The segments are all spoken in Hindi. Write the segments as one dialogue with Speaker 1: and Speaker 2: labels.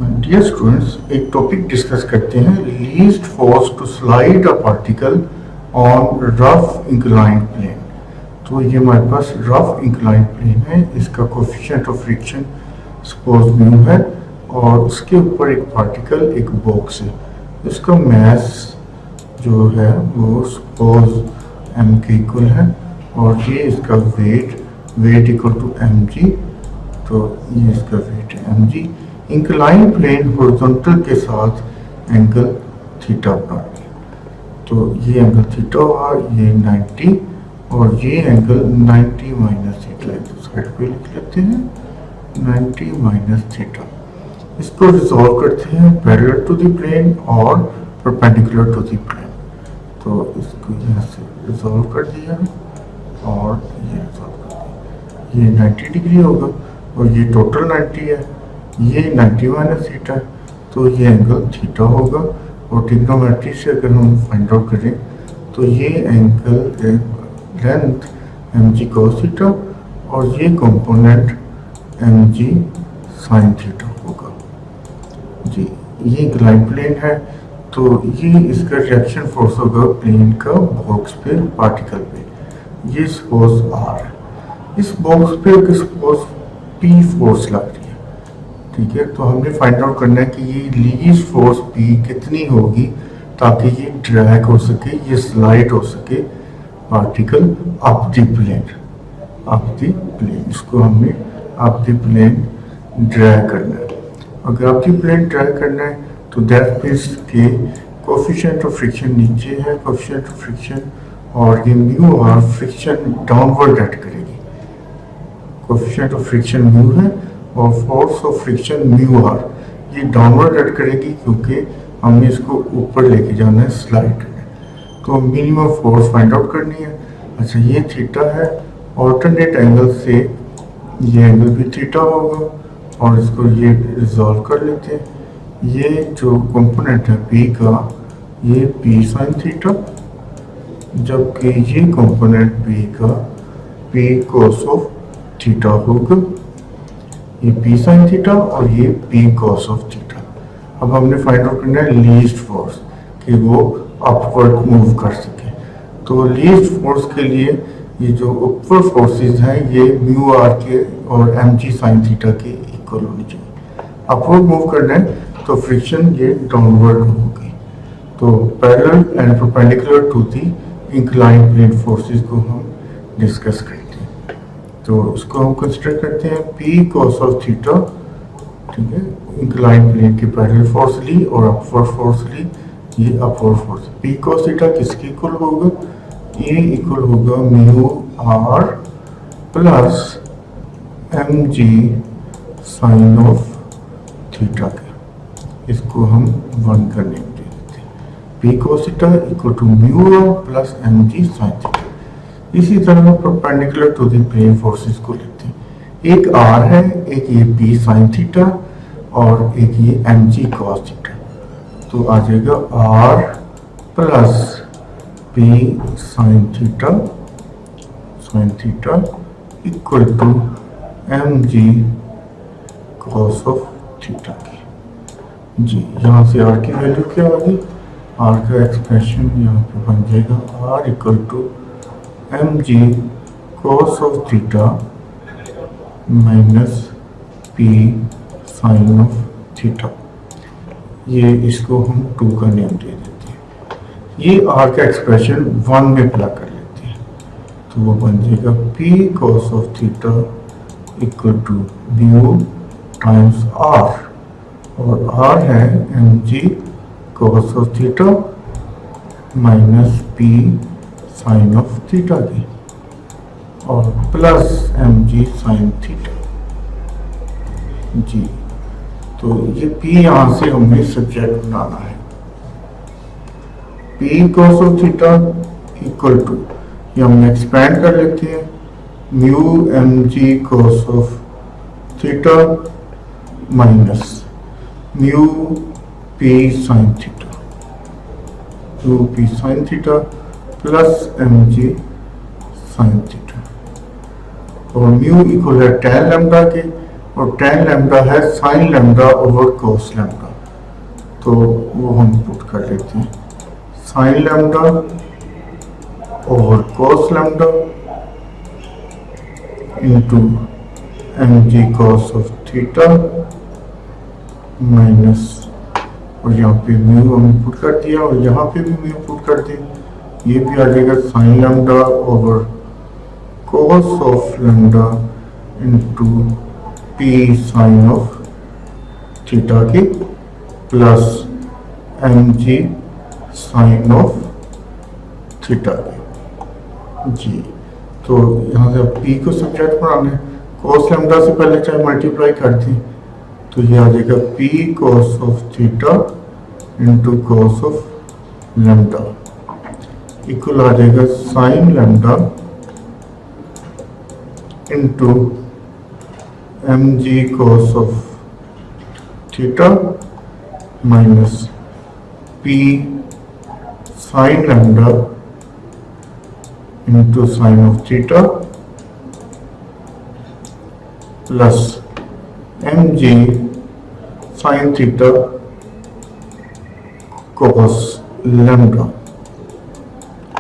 Speaker 1: डियर स्टूडेंट्स, एक टॉपिक डिस्कस करते हैं, least force to slide a particle on rough inclined plane. तो ये हमारे पास रफ इंक्लाइंड प्लेन है, इसका coefficient of friction suppose mu है और उसके ऊपर एक पार्टिकल एक बॉक्स है। इसका मास जो है वो सपोज m के इक्वल है और ये इसका वेट इक्वल टू mg। तो ये इसका वेट है mg। इंक्लाइन प्लेन हॉरिजॉन्टल के साथ एंगल थीटा बना रही है। तो ये एंगल थीटा हुआ, ये 90 और ये एंगल 90 माइनस थीटा है। तो साइड पे लिख लेते हैं 90 माइनस थीटा। इसको रिजॉल्व करते हैं पैरेलल टू द प्लेन और परपेंडिकुलर टू द प्लेन। तो इसको यहाँ से रिजॉल्व कर दिया और ये रिजॉल्व कर दिया। ये 90 डिग्री होगा और ये टोटल 90 है, ये 90 माइनस थीटा है, तो ये एंगल थीटा होगा। और ट्रिग्नोमेट्री से अगर हम फाइंड आउट करें तो ये angle length mg cos theta और ये कंपोनेंट mg sin थीटा होगा। जी, ये इंक्लाइन प्लेन है, तो ये इसका रिएक्शन फोर्स होगा प्लेन का बॉक्स पे पार्टिकल पे। ये सपोज r, इस बॉक्स पे सपोज p फोर्स लग रही है, ठीक है। तो हमने फाइंड आउट करना है कि ये लीस्ट फोर्स p कितनी होगी ताकि ये ड्रैग हो सके, ये स्लाइड हो सके पार्टिकल अप द प्लेन। इसको हमने अप द प्लेन ड्रैग करना है। अगर अप द प्लेन ड्रैग करना है तो दैट मींस के कोफिशिएंट ऑफ फ्रिक्शन नीचे है, कोफिशिएंट ऑफ फ्रिक्शन, और ये mu R friction downward act करेगी। कोफिशिएंट ऑफ फ्रिक्शन म्यू है और force of friction mu R, ये डाउनवर्ड एक्ट करेगी क्योंकि हमने इसको ऊपर लेके जाना है, स्लाइड करना है। तो मिनिमम फोर्स फाइंड आउट करनी है। अच्छा, ये थीटा है, ऑल्टरनेट एंगल से ये एंगल भी थीटा होगा और इसको ये रिजॉल्व कर लेते हैं। ये जो कंपोनेंट है p का, ये p sin थीटा, जबकि ये कंपोनेंट p का p cos ऑफ थीटा होगा। ये p sin थीटा और ये p cos ऑफ थीटा। अब हमने फाइंड आउट करना है लीस्ट फोर्स कि वो अपवर्ड मूव कर सके। तो लीस्ट फोर्स के लिए ये जो ऊपर फोर्सेस हैं ये म्यू आर के और mg sin थीटा के इक्वल होनी चाहिए। अपवर्ड मूव करना है तो फ्रिक्शन ये डाउनवर्ड होगी। तो parallel and perpendicular to the incline plane forces को हम डिस्कस करते हैं। तो उसको हम कंसिडर करते हैं p cos ऑफ थीटा, ठीक है। इंक्लाइन प्लेन के पैरेलल फोर्स ली और अपवर्ड फोर्स ली, ये upward force. p cos theta किसके इक्वल होगा? ये इक्वल होगा mu R plus mg sine of theta के। इसको हम 1 का नेम दे देते हैं। p cos theta equal to mu R plus mg sine theta. इसी तरह perpendicular to the plane forces को लेते हैं। एक r है, एक ये p साइन थीटा और एक ये mg cos थीटा। तो आ जाएगा r plus p sine theta equal to mg cos of theta की। जी, यहाँ से r की वैल्यू क्या होगी? r का एक्सप्रेशन यहाँ पे बन जाएगा r equal to mg cos of theta minus p sine of theta. ये इसको हम 2 का नेम दे देते हैं। ये r का एक्सप्रेशन 1 में प्लग कर लेते हैं तो वो बन जाएगा p cos of theta equal to mu times r, और r है mg cos of theta minus p sine of theta की और प्लस mg साइन थीटा। जी, तो ये p यहाँ से हमें सब्जेक्ट बनाना है। p cos of theta equal to, ये हम एक्सपेंड कर लेते हैं, mu mg cos of theta minus mu p sine theta, mu p sine theta plus mg sine theta. और म्यू इक्वल है tan लैम्डा के और tan लैम्डा है sin lambda over cos lambda, तो वो हम पुट कर लेते हैं sin lambda over cos lambda into mg cos of theta minus, और यहाँ पे म्यू हमने पुट कर दिया और यहाँ पे भी म्यू पुट कर दिया, ये भी आ जाएगा sine lambda over cos of lambda into P sine of theta की plus M G sine of theta की जी। तो यहाँ से पी को सब्जेक्ट बनाना है, कोस लैम्डा से पहले चाहे मल्टीप्लाई कर दी तो ये आ जाएगा P cos of theta into cos of lambda equal आ जाएगा sine lambda into M G cos of theta minus P sine lambda into sine of theta plus M G sine theta cos lambda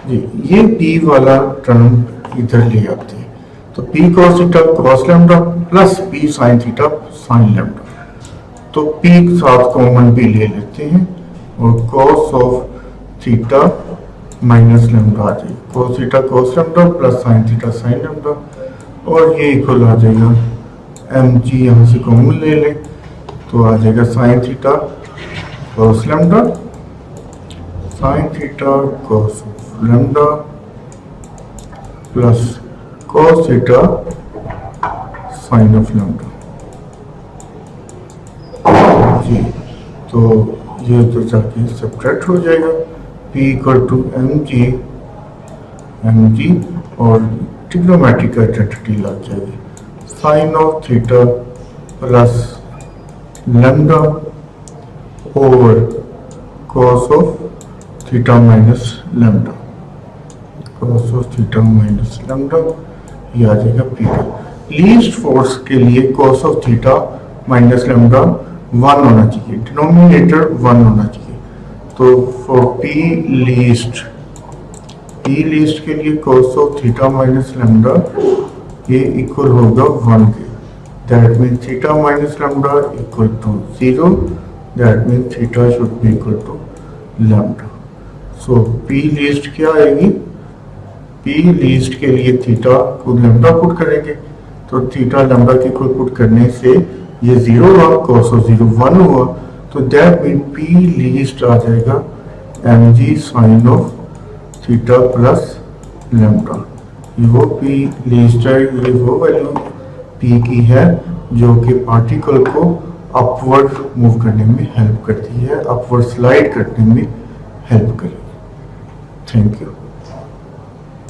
Speaker 1: जी। ये पी वाला टर्म इधर ले आते हैं, तो P cos theta cos lambda plus P sine theta sine lambda, तो पी साथ कॉमन भी ले लेते हैं और cos of theta minus lambda आ जाएगा, cos theta cos lambda plus sign theta sine lambda, और ये इक्वल आ जाएगा एम जी यहाँ से कॉमन ले लें तो आ जाएगा sine theta cos lambda sine theta cos lambda plus cos theta sine of lambda जी। तो ये तो जाके सब्ट्रैक्ट हो जाएगा, P equal to M G और ट्रिग्नोमेट्रिक आइडेंटिटी लग जाएगी sine of theta plus lambda over cos of theta minus lambda, cos of theta minus lambda, ये आ जाएगा पी। लीस्ट फोर्स के लिए cos of theta minus lambda 1 होना चाहिए, डिनोमिनेटर 1 होना चाहिए, तो फॉर पी लीस्ट के लिए cos of theta minus lambda ये इक्वल होगा 1 के, that mean theta minus lambda equal to 0, that mean theta should be equal to lambda. So P least क्या आएगी, पी लीस्ट के लिए थीटा को लैम्डा पुट करेंगे, तो थीटा लैम्डा के इक्वल पुट करने से ये 0 हुआ, कॉस ऑफ 0 1 हुआ, तो दैट मीन पी लीस्ट आ जाएगा M G sine of theta plus lambda. ये वो पी लीस्ट है, ये वो वैल्यू पी की है जो कि पार्टिकल को अपवर्ड मूव करने में हेल्प करती है, अपवर्ड स्लाइड करने में हेल्प करेगी। Thank you.